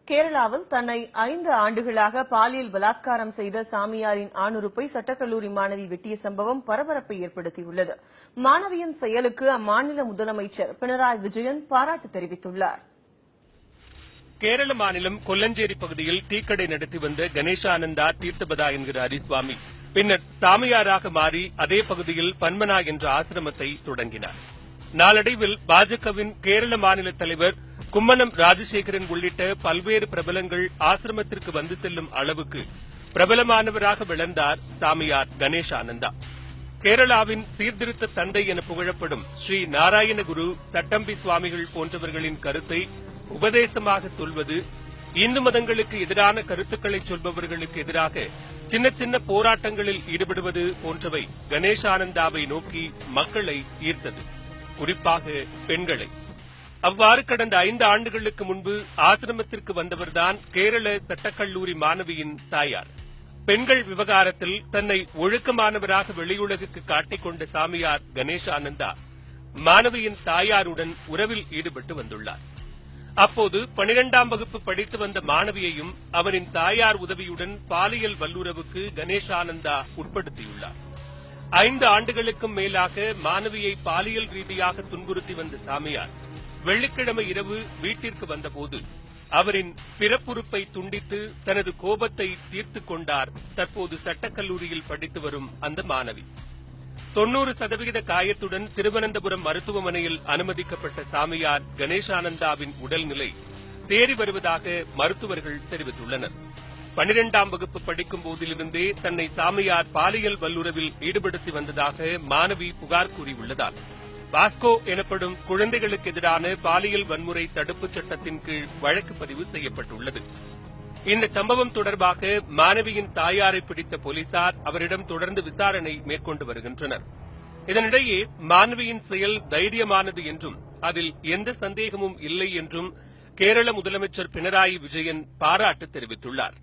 கேரளாவில் தன்னை 5 ஆண்டுகளாக பாலியல் பலாத்காரம் செய்த சாமியாரின் ஆணுறுப்பை சட்டக்கல்லூரி மாணவி வெட்டிய சம்பவம் பரபரப்பை ஏற்படுத்தியுள்ளது. மாணவியின் செயலுக்கு அம்மாநில முதலமைச்சர் பினராயி விஜயன் பாராட்டு தெரிவித்துள்ளார். கேரள மாநிலம் கொல்லஞ்சேரி பகுதியில் டீக்கடை நடத்தி வந்த கணேசானந்தா தீர்த்தபதா என்கிற ஹரிசுவாமி பின்னர் சாமியாராக மாறி அதே பகுதியில் பன்மனா என்ற ஆசிரமத்தை தொடங்கினார். நாளடைவில் பாஜகவின் கேரள மாநில தலைவர் கும்மனம் ராஜசேகரன் உள்ளிட்ட பல்வேறு பிரபலங்கள் ஆசிரமத்திற்கு வந்து செல்லும் அளவுக்கு பிரபலமானவராக விளந்தார் சாமியார் கணேசானந்தா. கேரளாவின் சீர்திருத்த தந்தை என புகழப்படும் ஸ்ரீ நாராயணகுரு சட்டம்பி சுவாமிகள் போன்றவர்களின் கருத்தை உபதேசமாக சொல்வது, இந்து மதங்களுக்கு எதிரான கருத்துக்களை சொல்பவர்களுக்கு எதிராக சின்ன சின்ன போராட்டங்களில் ஈடுபடுவது போன்றவை கணேசானந்தாவை நோக்கி மக்களை ஈர்த்தது, குறிப்பாக பெண்களை. அவ்வாறு கடந்த 5 ஆண்டுகளுக்கு முன்பு ஆசிரமத்திற்கு வந்தவர்தான் கேரள சட்டக்கல்லூரி மாணவியின் தாயார். பெண்கள் விவகாரத்தில் தன்னை ஒழுக்கமானவராக வெளியுலகுக்கு காட்டிக்கொண்ட சாமியார் கணேசானந்தா மாணவியின் தாயாருடன் உறவில் ஈடுபட்டு வந்துள்ளார். அப்போது 12ஆம் வகுப்பு படித்து வந்த மாணவியையும் அவரின் தாயார் உதவியுடன் பாலியல் வல்லுறவுக்கு கணேசானந்தா உட்படுத்தியுள்ளார். 5 ஆண்டுகளுக்கும் மேலாக மாணவியை பாலியல் ரீதியாக துன்புறுத்தி வந்த சாமியார் வெள்ளிக்கிழமை இரவு வீட்டிற்கு வந்தபோது அவரின் பிறப்புறுப்பை துண்டித்து தனது கோபத்தை தீர்த்துக் கொண்டார் தற்போது சட்டக்கல்லூரியில் படித்து வரும் அந்த மாணவி. 90% காயத்துடன் திருவனந்தபுரம் மருத்துவமனையில் அனுமதிக்கப்பட்ட சாமியார் கணேசானந்தாவின் உடல்நிலை தேறி வருவதாக மருத்துவர்கள் தெரிவித்துள்ளனர். 12ஆம் வகுப்பு படிக்கும் போதிலிருந்தே தன்னை சாமியார் பாலியல் வல்லுறவில் ஈடுபடுத்தி வந்ததாக மாணவி புகார் கூறியுள்ளதால் பாஸ்கோ எனப்படும் குழந்தைகளுக்கு எதிரான பாலியல் வன்முறை தடுப்புச் சட்டத்தின் கீழ் வழக்கு பதிவு செய்யப்பட்டுள்ளது. இந்த சம்பவம் தொடர்பாக மாணவியின் தாயாரை பிடித்த போலீசார் அவரிடம் தொடர்ந்து விசாரணை மேற்கொண்டு வருகின்றனர். இதனிடையே மாணவியின் செயல் தைரியமானது என்றும் அதில் எந்த சந்தேகமும் இல்லை என்றும் கேரள முதலமைச்சர் பினராயி விஜயன் பாராட்டு தெரிவித்துள்ளார்.